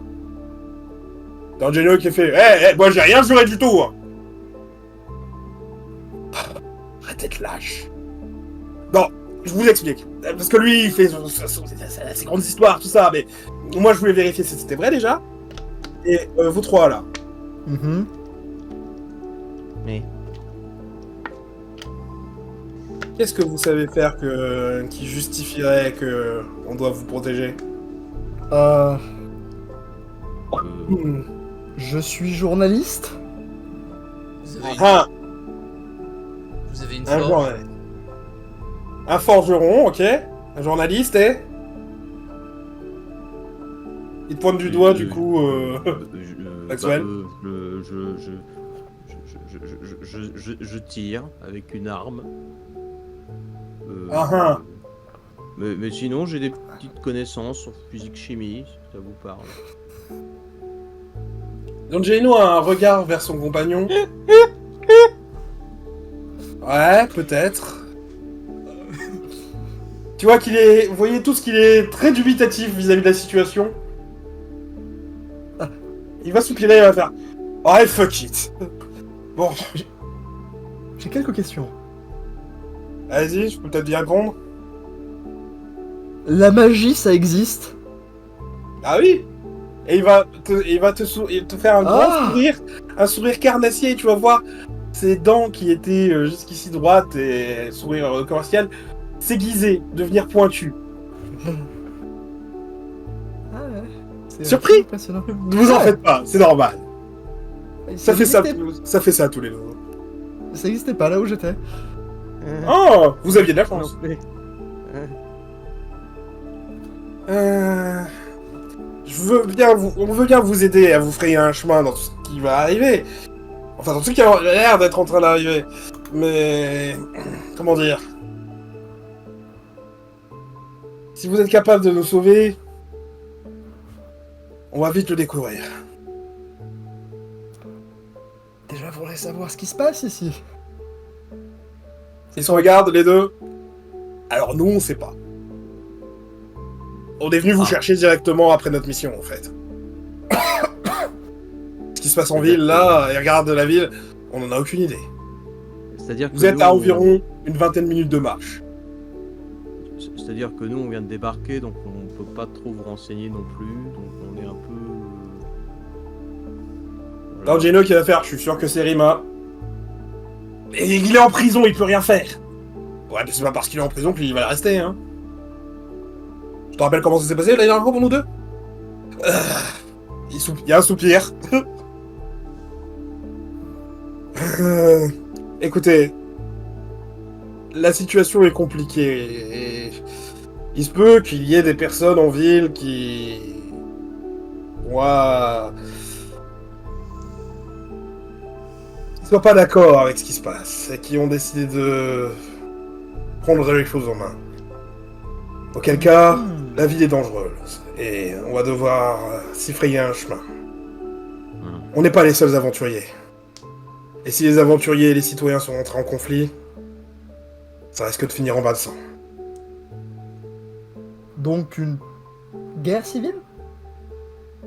Speaker 2: D'Angelo qui fait hey, moi j'ai rien juré du tout hein. Arrêtez de lâche. Bon, je vous explique. Parce que lui, il fait ses grandes histoires, tout ça, mais moi je voulais vérifier si c'était vrai déjà. Et vous trois là.
Speaker 1: Mais
Speaker 2: Qu'est-ce que vous savez faire qui justifierait que on doit vous protéger?
Speaker 4: Je suis journaliste.
Speaker 3: Vous avez une
Speaker 2: Un
Speaker 3: forge.
Speaker 2: journaliste. Un forgeron, ok. Un journaliste et... Il te pointe du doigt du coup... Maxwell.
Speaker 1: Je tire avec une arme. Mais sinon, j'ai des petites connaissances en physique-chimie, si ça vous parle.
Speaker 2: D'Angelo a un regard vers son compagnon. Ouais, peut-être. Tu vois qu'il est... Vous voyez tous qu'il est très dubitatif vis-à-vis de la situation. Il va soupirer, il va faire... Ouais, fuck it. Bon.
Speaker 4: J'ai quelques questions.
Speaker 2: Vas-y, je peux peut-être y répondre.
Speaker 4: La magie, ça existe?
Speaker 2: Ah oui. Et il va te faire un grand sourire. Un sourire carnassier, tu vas voir ses dents qui étaient jusqu'ici droites et sourire commercial s'aiguiser, devenir pointu.
Speaker 4: Ah ouais. C'est
Speaker 2: Surpris.
Speaker 4: impressionnant.
Speaker 2: Ne vous en faites pas, c'est normal. Ça fait
Speaker 4: existait-
Speaker 2: ça tous les deux.
Speaker 4: Ça existait pas là où j'étais.
Speaker 2: Oh, vous aviez de la chance. On veut bien vous aider à vous frayer un chemin dans tout ce qui va arriver. Enfin, dans tout ce qui a l'air d'être en train d'arriver. Mais... Comment dire? Si vous êtes capable de nous sauver, on va vite le découvrir.
Speaker 4: Déjà, faudrait savoir ce qui se passe ici.
Speaker 2: Ils se regardent, les deux. Alors nous, on sait pas. On est venu vous chercher directement après notre mission, en fait. Ce qui se passe en ville, là, ils regardent la ville, on en a aucune idée.
Speaker 1: C'est-à-dire que
Speaker 2: Vous êtes
Speaker 1: nous,
Speaker 2: à environ une vingtaine de minutes de marche.
Speaker 1: C'est-à-dire que nous, on vient de débarquer, donc on peut pas trop vous renseigner non plus, donc on est un peu...
Speaker 2: Voilà. Gino qui va faire, je suis sûr que c'est Rima. Et il est en prison, il peut rien faire. Ouais, mais c'est pas parce qu'il est en prison qu'il va le rester, hein. Je te rappelle comment ça s'est passé la dernière fois pour nous deux? Il y a un soupir. Écoutez, la situation est compliquée et Il se peut qu'il y ait des personnes en ville qui... soient pas d'accord avec ce qui se passe et qui ont décidé de prendre les choses en main. Auquel cas, la ville est dangereuse et on va devoir s'y frayer un chemin. On n'est pas les seuls aventuriers. Et si les aventuriers et les citoyens sont entrés en conflit, ça risque de finir en bas de sang.
Speaker 4: Donc une guerre civile?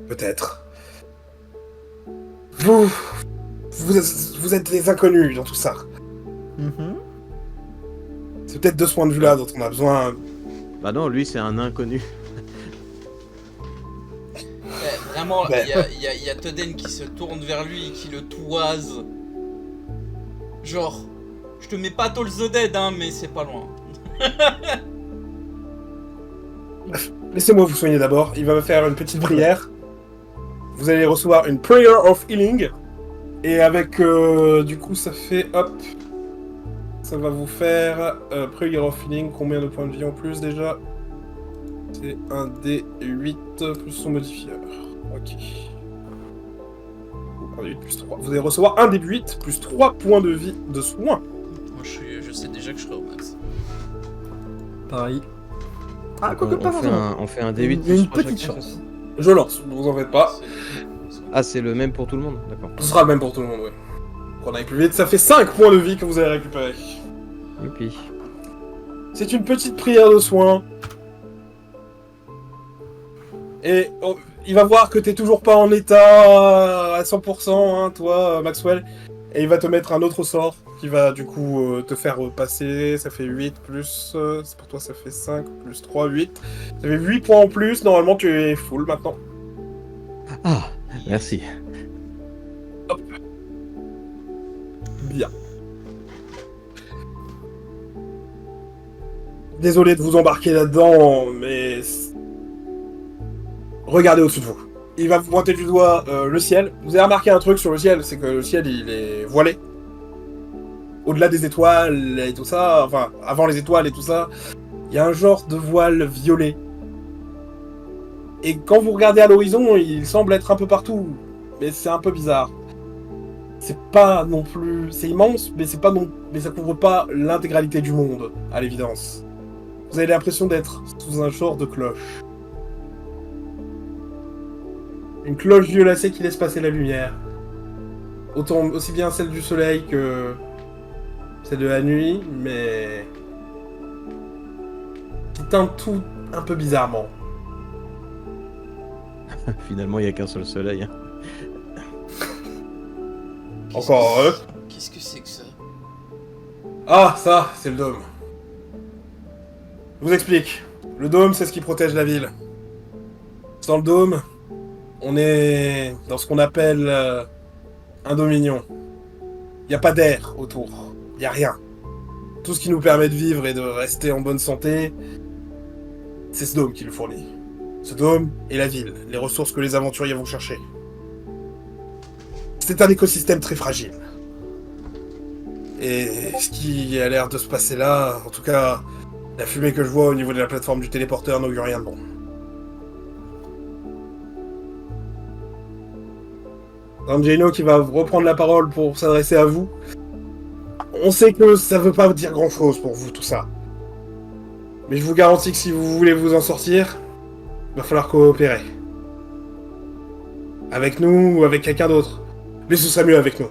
Speaker 2: Peut-être. Vous êtes des inconnus dans tout ça. C'est peut-être de ce point de vue-là dont on a besoin.
Speaker 1: Bah non, lui c'est un inconnu.
Speaker 3: Vraiment, il y a Toden qui se tourne vers lui et qui le toise. Genre, je te mets pas Toll the Dead, hein, mais c'est pas loin.
Speaker 2: Laissez-moi vous soigner d'abord. Il va me faire une petite prière. Vous allez recevoir une Prayer of Healing. Et avec, du coup, ça fait, hop. Ça va vous faire Prayer of Healing. Combien de points de vie en plus déjà? C'est un D8 plus son modifieur. Ok. Un D8 plus 3. Vous allez recevoir un D8 plus 3 points de vie de soin.
Speaker 3: Moi, je sais déjà que je serai au max.
Speaker 4: Pareil. Ah,
Speaker 1: Donc,
Speaker 4: quoique pas vraiment.
Speaker 1: on fait un D8
Speaker 4: Il y a
Speaker 1: plus
Speaker 4: une
Speaker 1: 3
Speaker 4: petite
Speaker 1: chaque
Speaker 4: chance.
Speaker 2: Je lance, ne vous en faites pas.
Speaker 1: Ah, c'est le même pour tout le monde, d'accord.
Speaker 2: Ce sera le même pour tout le monde, ouais. Pour qu'on aille plus vite, ça fait 5 points de vie que vous allez récupérer.
Speaker 1: Youpi.
Speaker 2: C'est une petite prière de soin. Et il va voir que t'es toujours pas en état à 100%, hein, toi, Maxwell. Et il va te mettre un autre sort qui va du coup te faire passer. Ça fait 8 plus... c'est pour toi, ça fait 5 plus 3, 8. Ça fait 8 points en plus. Normalement, tu es full maintenant.
Speaker 1: Ah, merci.
Speaker 2: Hop. Bien. Désolé de vous embarquer là-dedans, mais... Regardez au-dessus de vous. Il va vous pointer du doigt le ciel. Vous avez remarqué un truc sur le ciel, c'est que le ciel, il est voilé. Au-delà des étoiles et tout ça, enfin, avant les étoiles et tout ça, il y a un genre de voile violet. Et quand vous regardez à l'horizon, il semble être un peu partout. Mais c'est un peu bizarre. C'est pas non plus... C'est immense, mais c'est pas non... Mais ça couvre pas l'intégralité du monde, à l'évidence. Vous avez l'impression d'être sous un genre de cloche. Une cloche violacée qui laisse passer la lumière. Autant, aussi bien celle du soleil que celle de la nuit, mais... qui teinte tout un peu bizarrement.
Speaker 1: Finalement, il n'y a qu'un seul soleil. Hein.
Speaker 2: Encore heureux.
Speaker 3: Qu'est-ce que c'est que ça?
Speaker 2: Ah, ça, c'est le dôme. Je vous explique. Le dôme, c'est ce qui protège la ville. Sans le dôme, on est dans ce qu'on appelle un dominion. Il n'y a pas d'air autour. Il n'y a rien. Tout ce qui nous permet de vivre et de rester en bonne santé, c'est ce dôme qui le fournit. Ce dôme et la ville, les ressources que les aventuriers vont chercher. C'est un écosystème très fragile. Et ce qui a l'air de se passer là, en tout cas, la fumée que je vois au niveau de la plateforme du téléporteur n'augure rien de bon. Angelo qui va reprendre la parole pour s'adresser à vous. On sait que ça veut pas dire grand chose pour vous tout ça. Mais je vous garantis que si vous voulez vous en sortir, il va falloir coopérer. Avec nous ou avec quelqu'un d'autre. Mais ce serait mieux avec nous.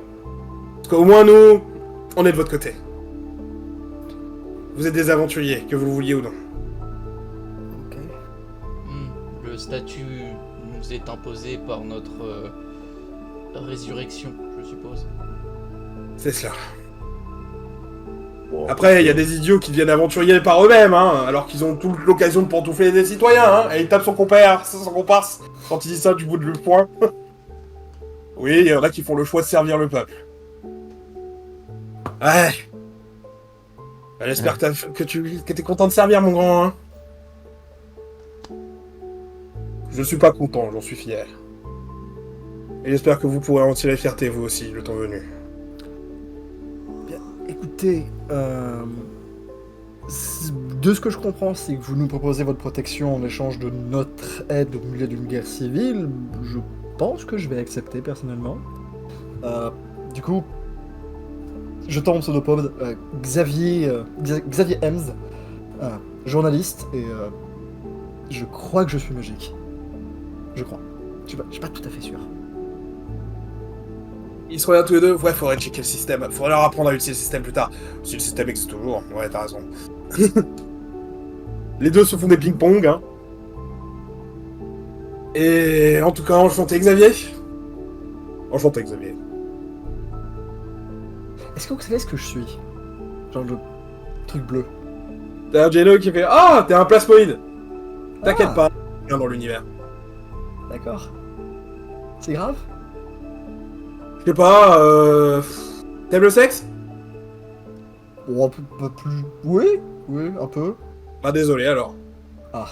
Speaker 2: Parce qu'au moins nous, on est de votre côté. Vous êtes des aventuriers, que vous le vouliez ou non.
Speaker 4: Ok.
Speaker 3: Le statut nous est imposé par notre résurrection, je suppose.
Speaker 2: C'est cela. Après, il y a des idiots qui deviennent aventuriers par eux-mêmes, hein, alors qu'ils ont toute l'occasion de pantoufler des citoyens, hein, et ils tapent son comparse, quand il dit ça du bout de le poing. Oui, il y en a qui font le choix de servir le peuple. Ouais. J'espère que t'es content de servir, mon grand, hein. Je suis pas content, j'en suis fier. Et j'espère que vous pourrez en tirer fierté, vous aussi, le temps venu.
Speaker 4: Bien, écoutez, De ce que je comprends, c'est que vous nous proposez votre protection en échange de notre aide au milieu d'une guerre civile. Je pense que je vais accepter personnellement. Du coup, je tends mon pseudopode Xavier Ems, journaliste, et je crois que je suis magique. Je crois. Je suis pas tout à fait sûr.
Speaker 2: Ils se regardent tous les deux. Ouais, faudrait checker le système. Faudrait leur apprendre à utiliser le système plus tard. Si le système existe toujours. Ouais, t'as raison. Les deux se font des ping-pong, hein. Et en tout cas, enchanté Xavier. Enchanté Xavier.
Speaker 4: Est-ce que vous savez ce que je suis? Genre le truc bleu.
Speaker 2: T'as un Jello qui fait ah, t'es un plasmoïde. T'inquiète
Speaker 4: Ah.
Speaker 2: pas, rien dans l'univers.
Speaker 4: D'accord. C'est grave?
Speaker 2: Je sais pas, t'aimes le sexe?
Speaker 4: Bon, un peu pas plus. Oui, un peu.
Speaker 2: Bah désolé alors.
Speaker 4: Ah.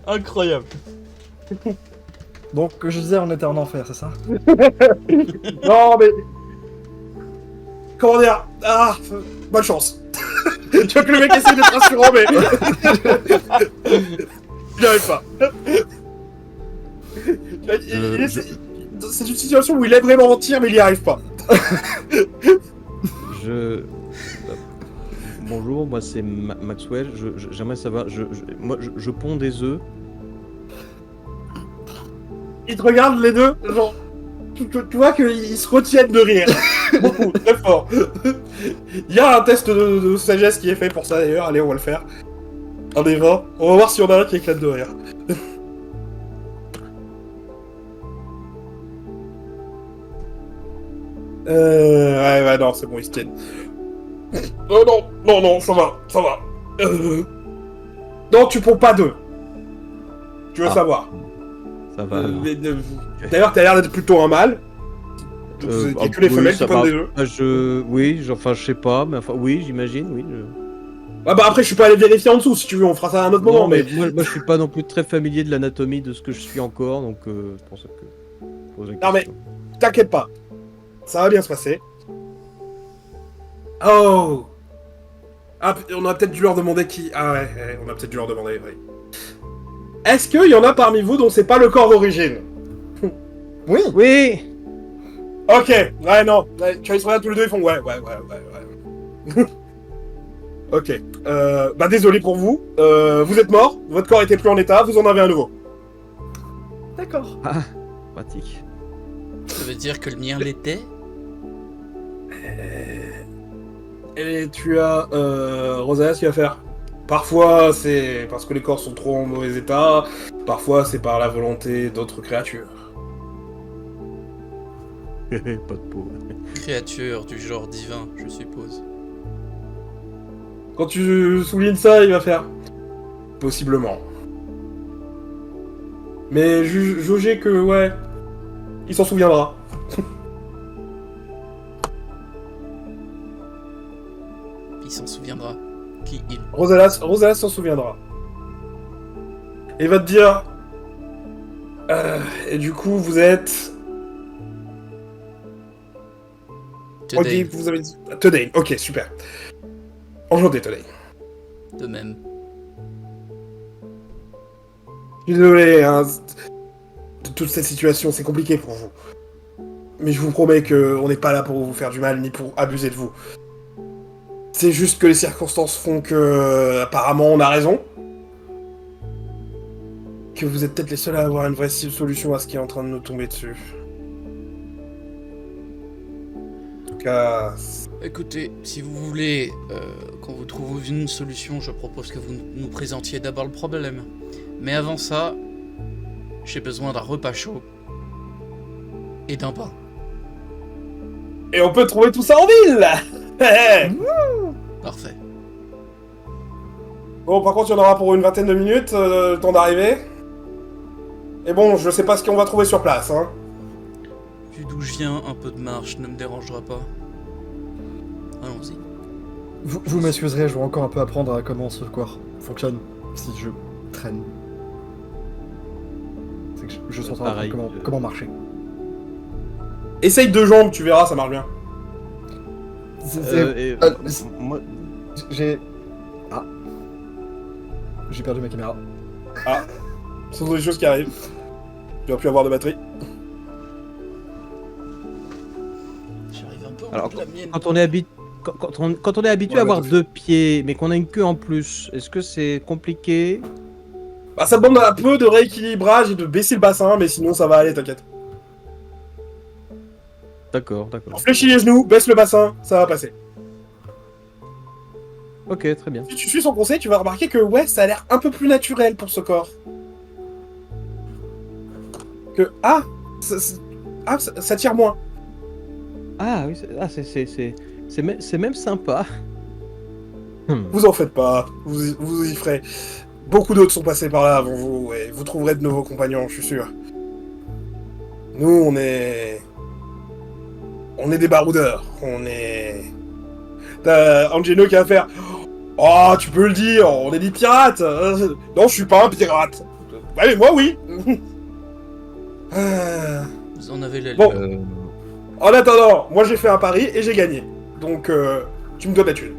Speaker 3: Incroyable.
Speaker 4: Donc, je disais, on était en enfer, c'est ça?
Speaker 2: Non mais. Comment dire? Ah, bonne chance. Tu vois que le mec essaie d'être rassurant, mais. J'y arrive pas. C'est une situation où il aime vraiment mentir, mais il y arrive pas.
Speaker 1: Bonjour, moi c'est Maxwell. J'aimerais savoir. Moi, je ponds des œufs.
Speaker 2: Ils te regardent les deux, genre. Tu vois qu'ils se retiennent de rire. Beaucoup, très fort. Il y a un test de sagesse qui est fait pour ça d'ailleurs. Allez, on va le faire. Un des 20. On va voir s'il y en a un qui éclate de rire. Ouais, non, c'est bon, ils se tiennent. Non, ça va. Non, tu prends pas deux. Tu veux savoir.
Speaker 1: Ça va. alors.
Speaker 2: D'ailleurs, t'as l'air d'être plutôt un mâle. Il y a que les femelles qui pondent des œufs.
Speaker 1: Je sais pas, mais enfin, oui, j'imagine, oui.
Speaker 2: Ah bah après, je suis pas allé vérifier en dessous, si tu veux, on fera ça à un autre moment,
Speaker 1: Non,
Speaker 2: mais...
Speaker 1: moi, je suis pas non plus très familier de l'anatomie de ce que je suis encore, donc c'est pour ça que je pose la
Speaker 2: Non, mais-
Speaker 1: question.
Speaker 2: T'inquiète pas, ça va bien se passer. Oh. Ah, on a peut-être dû leur demander qui... Ah ouais, on a peut-être dû leur demander, oui. Est-ce qu'il y en a parmi vous dont c'est pas le corps d'origine?
Speaker 4: Oui!
Speaker 1: Oui.
Speaker 2: Ok, ouais, non, ouais, tu vois, ils se regardent tous les deux, ils font ouais. Ok, bah désolé pour vous, vous êtes mort, votre corps était plus en état, vous en avez un nouveau.
Speaker 4: D'accord.
Speaker 1: Ah, pratique.
Speaker 3: Ça veut dire que le mien l'était?
Speaker 2: Et tu as Rosalia qui va faire. Parfois c'est parce que les corps sont trop en mauvais état, parfois c'est par la volonté d'autres créatures.
Speaker 1: Pas de peau.
Speaker 3: Créature du genre divin, je suppose.
Speaker 2: Quand tu soulignes ça, il va faire. Possiblement. Mais jaugez que, ouais, il s'en souviendra.
Speaker 3: Il s'en souviendra. Qui il?
Speaker 2: Rosalia s'en souviendra. Et il va te dire... et du coup, vous êtes... Ok,
Speaker 3: Today,
Speaker 2: vous avez dit... Today, ok, super. Enchanté, Today.
Speaker 3: de même.
Speaker 2: Je suis désolé, hein, de toute cette situation, c'est compliqué pour vous. Mais je vous promets qu'on n'est pas là pour vous faire du mal, ni pour abuser de vous. C'est juste que les circonstances font que... apparemment, on a raison. Que vous êtes peut-être les seuls à avoir une vraie solution à ce qui est en train de nous tomber dessus. En tout cas...
Speaker 3: Écoutez, si vous voulez qu'on vous trouve une solution, je propose que vous nous présentiez d'abord le problème. Mais avant ça, j'ai besoin d'un repas chaud et d'un bain.
Speaker 2: Et on peut trouver tout ça en ville.
Speaker 3: Parfait.
Speaker 2: Bon, par contre, il y en aura pour une vingtaine de minutes, le temps d'arriver. Et bon, je sais pas ce qu'on va trouver sur place, hein.
Speaker 3: Vu d'où je viens, un peu de marche ne me dérangera pas. Allons-y.
Speaker 4: Vous m'excuserez, je dois encore un peu apprendre à comment ce corps fonctionne si je traîne. C'est que je suis en train d'apprendre
Speaker 1: Pareil,
Speaker 4: comment marcher.
Speaker 2: Essaye 2 jambes, tu verras, ça marche bien.
Speaker 1: Moi,
Speaker 4: J'ai... Ah. J'ai perdu ma caméra.
Speaker 2: Ce sont des choses qui arrivent. Tu vas plus avoir de batterie.
Speaker 3: J'arrive un peu au
Speaker 1: Alors,
Speaker 3: bout de la mienne.
Speaker 1: quand on est habitué
Speaker 2: Ouais,
Speaker 1: à avoir
Speaker 2: bah,
Speaker 1: 2 pieds, mais qu'on a une queue en plus, est-ce que c'est compliqué?
Speaker 2: Bah, ça demande un peu de rééquilibrage et de baisser le bassin, mais sinon ça va aller, t'inquiète.
Speaker 1: D'accord.
Speaker 2: Fléchis les genoux, baisse le bassin, ça va passer.
Speaker 1: Ok, très bien.
Speaker 2: Si tu suis son conseil, tu vas remarquer que ouais, ça a l'air un peu plus naturel pour ce corps. Que ça tire moins.
Speaker 1: Ah oui, c'est même sympa.
Speaker 2: Vous en faites pas, vous y ferez. Beaucoup d'autres sont passés par là avant vous, et vous trouverez de nouveaux compagnons, je suis sûr. Nous, on est des baroudeurs, T'as Angelo qui va faire... Oh, tu peux le dire, on est des pirates. Non, je suis pas un pirate. Ouais, mais moi, oui.
Speaker 3: Vous en avez la
Speaker 2: Bon.
Speaker 3: ligne.
Speaker 2: En attendant, moi j'ai fait un pari et j'ai gagné. Donc, tu me dois la thune.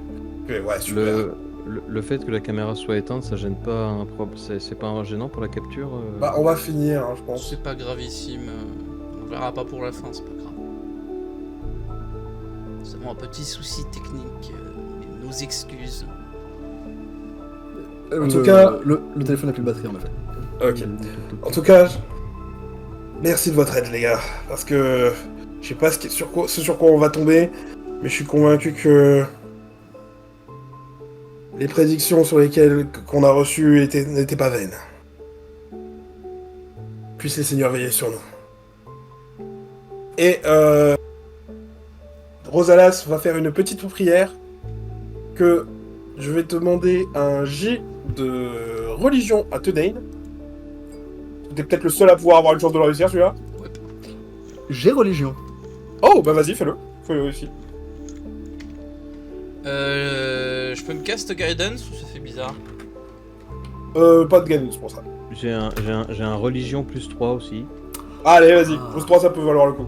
Speaker 2: Ouais, super.
Speaker 1: Le fait que la caméra soit éteinte, ça gêne pas un problème. C'est pas un gênant pour la capture
Speaker 2: Bah, on va finir, hein, je pense.
Speaker 3: C'est pas gravissime. On verra pas pour la fin, c'est pas grave. Nous avons un petit souci technique. Nos excuses.
Speaker 2: En tout cas-
Speaker 4: Le téléphone n'a plus de batterie, en effet.
Speaker 2: Ok. En tout cas, merci de votre aide, les gars. Parce que je sais pas ce sur quoi on va tomber, mais je suis convaincu que les prédictions sur lesquelles qu'on a reçues n'étaient pas vaines. Puissent les seigneurs veiller sur nous. Et Rosalas va faire une petite prière que je vais te demander un jet de religion à Tedain. T'es peut-être le seul à pouvoir avoir une chance de le réussir, celui-là.
Speaker 4: J'ai religion.
Speaker 2: Oh, bah vas-y, fais-le. Fais-le aussi.
Speaker 3: Je peux me cast guidance ou ça fait bizarre?
Speaker 2: Pas de guidance pour ça.
Speaker 1: J'ai un religion plus 3 aussi.
Speaker 2: Allez, vas-y.
Speaker 4: Ah.
Speaker 2: Plus 3, ça peut valoir le coup.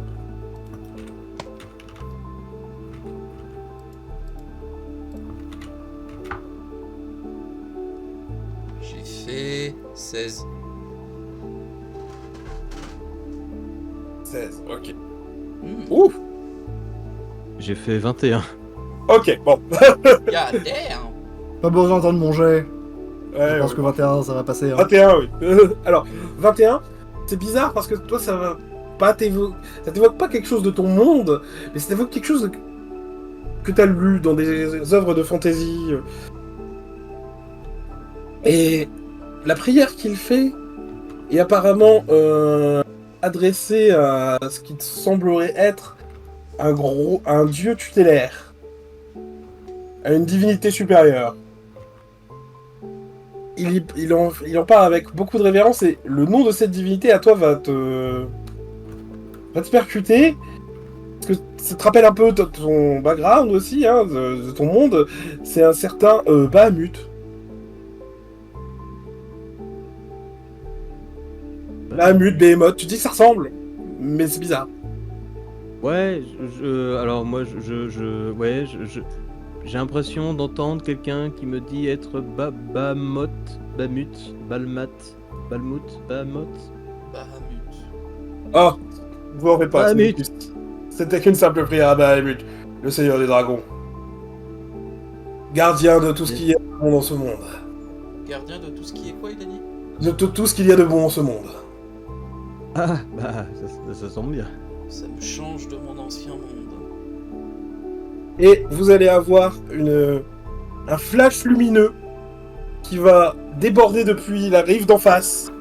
Speaker 3: J'ai fait 16.
Speaker 2: 16, ok.
Speaker 3: Hmm.
Speaker 2: Ouf.
Speaker 1: J'ai fait 21.
Speaker 2: Ok, bon.
Speaker 3: God damn!
Speaker 4: Pas besoin d'entendre mon jet.
Speaker 2: Ouais,
Speaker 4: Je pense
Speaker 2: ouais.
Speaker 4: que 21, ça va passer. Hein.
Speaker 2: 21, oui. Alors, 21, c'est bizarre parce que toi, ça va pas t'évoquer... Ça t'évoque pas quelque chose de ton monde, mais ça t'évoque quelque chose que t'as lu dans des œuvres de fantasy. Et la prière qu'il fait est apparemment adressée à ce qui te semblerait être un dieu tutélaire. À une divinité supérieure. Il en parle avec beaucoup de révérence et le nom de cette divinité à toi va te percuter. Parce que ça te rappelle un peu ton background aussi, hein, de ton monde. C'est un certain Bahamut. Bahamut, Behemoth, tu dis que ça ressemble, mais c'est bizarre.
Speaker 1: Ouais, alors moi, j'ai l'impression d'entendre quelqu'un qui me dit être Bamut, Balmout, Bahamut.
Speaker 3: Bahamut.
Speaker 2: Oh, vous en faites pas.
Speaker 1: Bahamut.
Speaker 2: C'était qu'une simple prière à Bahamut, le seigneur des dragons. Gardien de tout ce qui est bon dans ce monde.
Speaker 3: Gardien de tout ce qui est quoi, il a dit?
Speaker 2: De tout ce qu'il y a de bon dans ce monde.
Speaker 1: Ah, bah, ça semble bien.
Speaker 3: Ça me change de mon ancien monde.
Speaker 2: Et vous allez avoir un flash lumineux qui va déborder depuis la rive d'en face,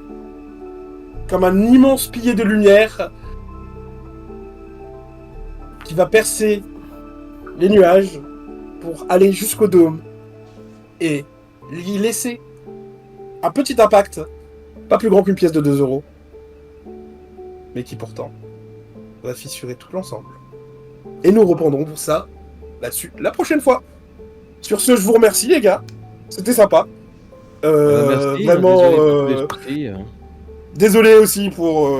Speaker 2: comme un immense pilier de lumière qui va percer les nuages pour aller jusqu'au dôme et y laisser un petit impact, pas plus grand qu'une pièce de 2 €, mais qui pourtant va fissurer tout l'ensemble. Et nous reprendrons pour ça là-dessus la prochaine fois. Sur ce, je vous remercie les gars, c'était sympa.
Speaker 1: Merci,
Speaker 2: vraiment,
Speaker 1: désolé pour tous les soucis.
Speaker 2: désolé aussi pour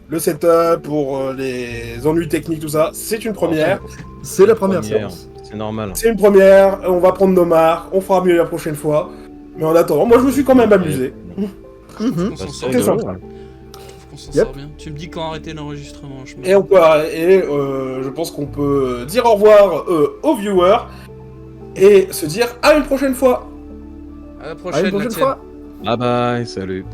Speaker 2: le setup, pour les ennuis techniques, tout ça. C'est une première.
Speaker 4: C'est la première séance.
Speaker 1: C'est normal.
Speaker 2: C'est une première, on va prendre nos marques, on fera mieux la prochaine fois. Mais en attendant, moi je me suis quand même amusé.
Speaker 3: Faut qu'on s'en sorte
Speaker 2: c'est
Speaker 3: bien.
Speaker 2: sympa.
Speaker 3: Faut qu'on s'en
Speaker 4: Yep.
Speaker 3: sorte bien. Tu me dis quand arrêter l'enregistrement, je me-
Speaker 2: Et je pense qu'on peut dire au revoir aux viewers et se dire à une prochaine fois.
Speaker 3: À la
Speaker 4: À
Speaker 3: prochaine,
Speaker 4: une prochaine
Speaker 3: la tienne.
Speaker 4: fois.
Speaker 1: Bye bye, salut.